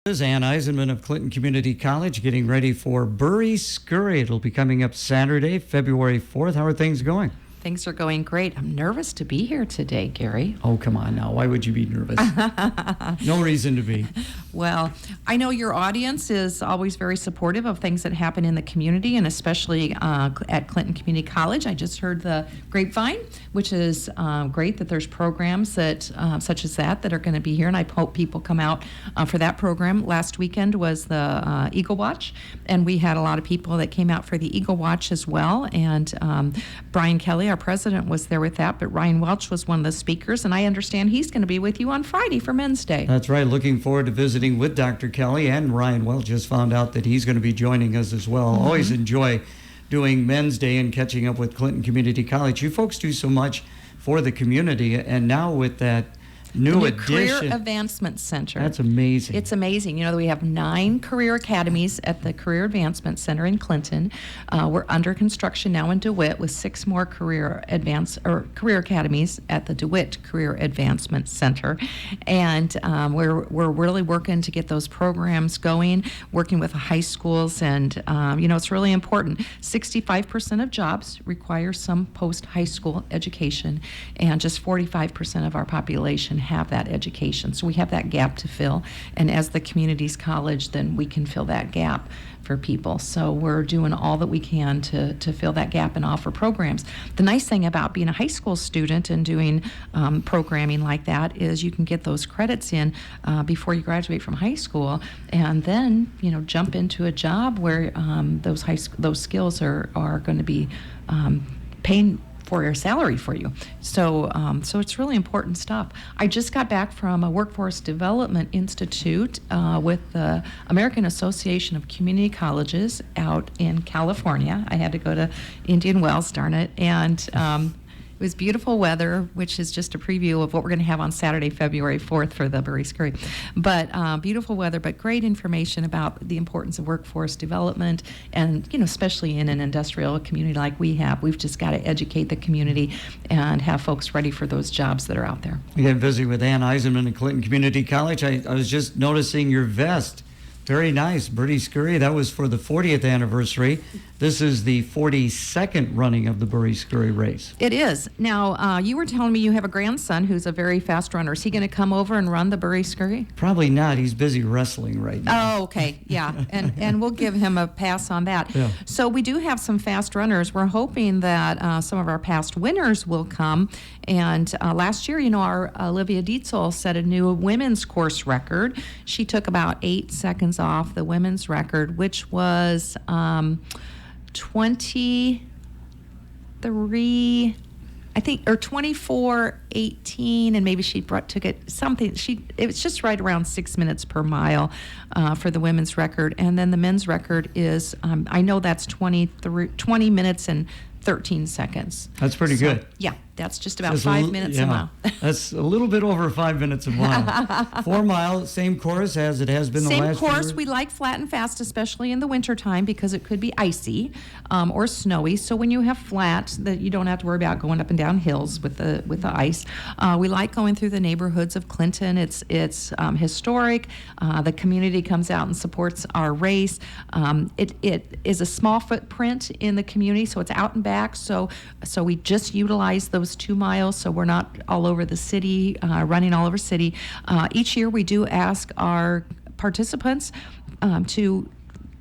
This is Ann Eisenman of Clinton Community College getting ready for Scurry. It'll be coming up Saturday, February 4th. How are things going? Things are going great. I'm nervous to be here today, Gary. Oh, come on now. Why would you be nervous? No reason to be. Well, I know your audience is always very supportive of things that happen in the community, and especially at Clinton Community College. I just heard the grapevine, which is great that there's programs that such as that are going to be here, and I hope people come out for that program. Last weekend was the Eagle Watch, and we had a lot of people that came out for the Eagle Watch as well, and Brian Kelly, our president, was there with that, but Ryan Welch was one of the speakers, and I understand he's going to be with you on Friday for Men's Day. That's right. Looking forward to visiting with Dr. Kelly, and Ryan Welch just found out that he's going to be joining us as well. Mm-hmm. Always enjoy doing Men's Day and catching up with Clinton Community College. You folks do so much for the community, and now with that new addition. Career Advancement Center. That's amazing. It's amazing. You know, we have 9 career academies at the Career Advancement Center in Clinton. We're under construction now in DeWitt with 6 more career academies at the DeWitt Career Advancement Center. And we're really working to get those programs going, working with the high schools. And, it's really important. 65% of jobs require some post-high school education, and just 45% of our population have that education. So we have that gap to fill, and as the community's college, then we can fill that gap for people. So we're doing all that we can to fill that gap and offer programs. The nice thing about being a high school student and doing programming like that is you can get those credits in before you graduate from high school, and then jump into a job where those skills are going to be paying for your salary for you. So it's really important stuff. I just got back from a Workforce Development Institute with the American Association of Community Colleges out in California. I had to go to Indian Wells, darn it, and it was beautiful weather, which is just a preview of what we're going to have on Saturday, February 4th for the Scurry. But beautiful weather, but great information about the importance of workforce development, and especially in an industrial community like we have, we've just got to educate the community and have folks ready for those jobs that are out there. Again, visiting with Ann Eisenman at Clinton Community College. I was just noticing your vest. Very nice. Scurry, that was for the 40th anniversary. This is the 42nd running of the Scurry race. It is. Now, you were telling me you have a grandson who's a very fast runner. Is he going to come over and run the Scurry? Probably not. He's busy wrestling right now. Oh, okay. Yeah. And we'll give him a pass on that. Yeah. So we do have some fast runners. We're hoping that some of our past winners will come. And last year, our Olivia Dietzel set a new women's course record. She took about 8 seconds off the women's record, which was 23, I think, or 24:18, and maybe she took it something. It was just right around 6 minutes per mile for the women's record, and then the men's record is I know that's 20 minutes and 13 seconds. That's pretty good. Yeah, that's just about 5 minutes a mile. That's a little bit over 5 minutes a mile. 4 mile, same course as it has been the last Same course. year. We like flat and fast, especially in the wintertime, because it could be icy or snowy. So when you have flat, that you don't have to worry about going up and down hills with the ice. We like going through the neighborhoods of Clinton. It's historic. The community comes out and supports our race. It is a small footprint in the community, so it's out and back. So we just utilize those 2 miles, so we're not all over the city, running all over city. Each year we do ask our participants to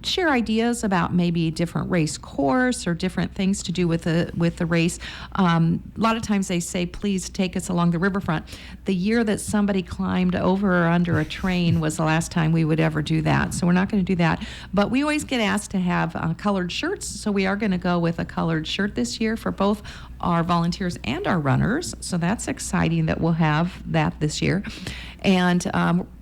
share ideas about maybe different race course or different things to do with the race. A lot of times they say, please take us along the riverfront. The year that somebody climbed over or under a train was the last time we would ever do that. So we're not going to do that. But we always get asked to have colored shirts. So we are going to go with a colored shirt this year for both our volunteers and our runners. So that's exciting that we'll have that this year. And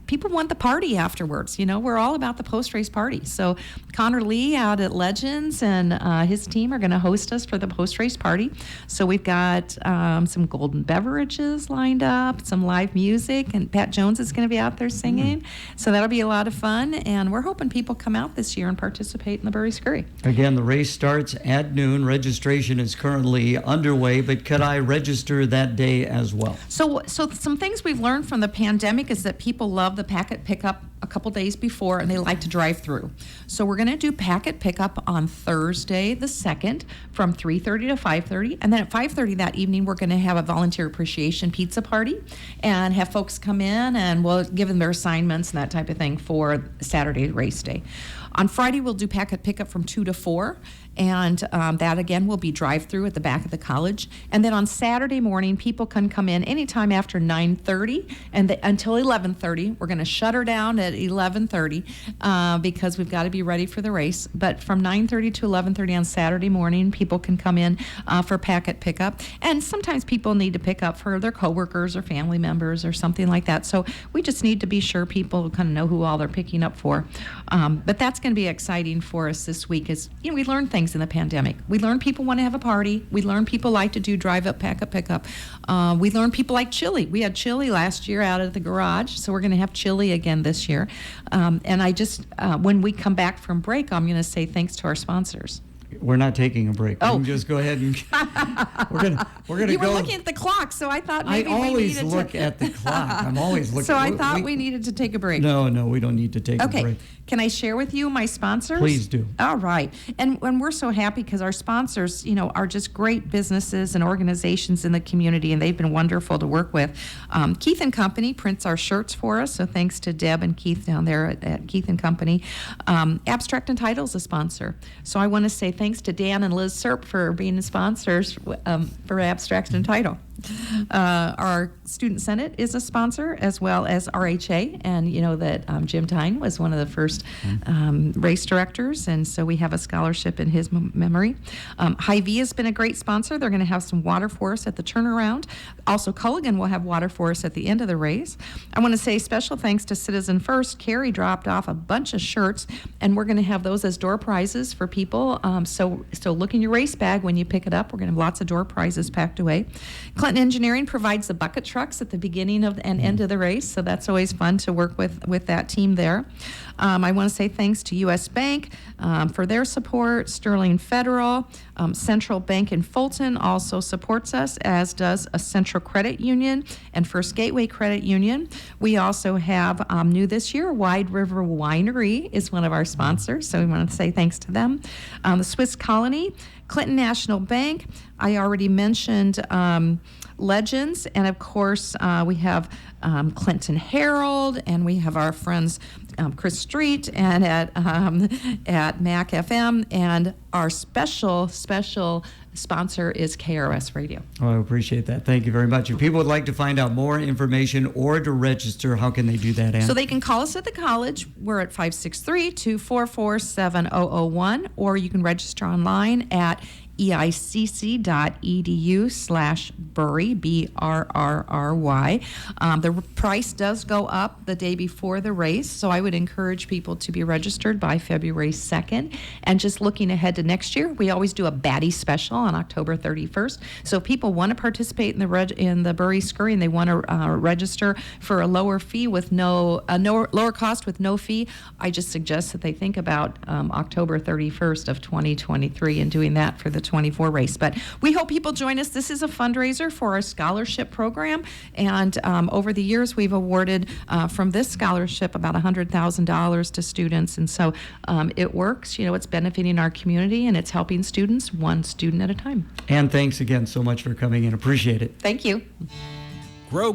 people want the party afterwards. We're all about the post-race party. So Connor Lee out at Legends and his team are going to host us for the post-race party. So we've got some golden beverages lined up, some live music, and Pat Jones is going to be out there singing. So that'll be a lot of fun, and we're hoping people come out this year and participate in the Scurry. Again, the race starts at noon. Registration is currently underway, but could I register that day as well? So some things we've learned from the pandemic is that people love the packet pickup a couple days before, and they like to drive through. So we're going to do packet pickup on Thursday the 2nd from 3:30 to 5:30, and then at 5:30 that evening we're going to have a volunteer appreciation pizza party and have folks come in, and we'll give them their assignments and that type of thing for Saturday race day. On Friday we'll do packet pickup from 2 to 4, and that again will be drive-through at the back of the college. And then on Saturday morning, people can come in anytime after 9:30 and until 11:30. We're going to shut her down at 11:30 because we've got to be ready for the race. But from 9:30 to 11:30 on Saturday morning, people can come in for packet pickup. And sometimes people need to pick up for their coworkers or family members or something like that. So we just need to be sure people kind of know who all they're picking up for. But that's going to be exciting for us this week. Is we learn things in the pandemic. We learn people want to have a party. We learn people like to do drive-up, pack-up, pickup. We learn people like chili. We had chili last year out of the garage, so we're going to have chili again this year. And I just, when we come back from break, I'm going to say thanks to our sponsors. We're not taking a break. Oh. We can just go ahead and we're gonna You go. were looking at the clock, so I thought I maybe we always needed look to. at the clock. I'm always looking. So I thought we needed to take a break. No, we don't need to take a Okay. break. Can I share with you my sponsors? Please do. All right. And we're so happy because our sponsors, are just great businesses and organizations in the community, and they've been wonderful to work with. Keith & Company prints our shirts for us, so thanks to Deb and Keith down there at Keith & Company. Abstract and Title is a sponsor. So I want to say thanks to Dan and Liz Serp for being sponsors for Abstract and Title. Our Student Senate is a sponsor, as well as RHA, and you know that Jim Tyne was one of the first race directors, and so we have a scholarship in his memory. Hy-Vee has been a great sponsor. They're going to have some water for us at the turnaround. Also, Culligan will have water for us at the end of the race. I want to say special thanks to Citizen First. Carrie dropped off a bunch of shirts, and we're going to have those as door prizes for people. So look in your race bag when you pick it up. We're going to have lots of door prizes packed away. Clinton Engineering provides the bucket trucks at the beginning of and end of the race, so that's always fun to work with that team there. I want to say thanks to U.S. Bank for their support. Sterling Federal, Central Bank in Fulton also supports us, as does a Central Credit Union and First Gateway Credit Union. We also have, new this year, Wide River Winery is one of our sponsors, so we want to say thanks to them. The Swiss Colony, Clinton National Bank, I already mentioned Legends, and of course we have Clinton Herald, and we have our friends Chris Street and at MAC FM, and our special sponsor is KRS Radio. Oh, I appreciate that. Thank you very much. If people would like to find out more information or to register, how can they do that, Ann? So they can call us at the college. We're at 563-244-7001, or you can register online at eicc.edu/Burry, BRRRY. The price does go up the day before the race, so I would encourage people to be registered by February 2nd. And just looking ahead to next year, we always do a baddie special on October 31st. So if people want to participate in the Burry Scurry and they want to register for a lower fee with lower cost with no fee, I just suggest that they think about October 31st of 2023 and doing that for the 24 race. But we hope people join us. This is a fundraiser for our scholarship program, and over the years we've awarded from this scholarship about $100,000 to students, and so it works. It's benefiting our community, and it's helping students one student at a time. Ann, thanks again so much for coming in. Appreciate it. Thank you. Grow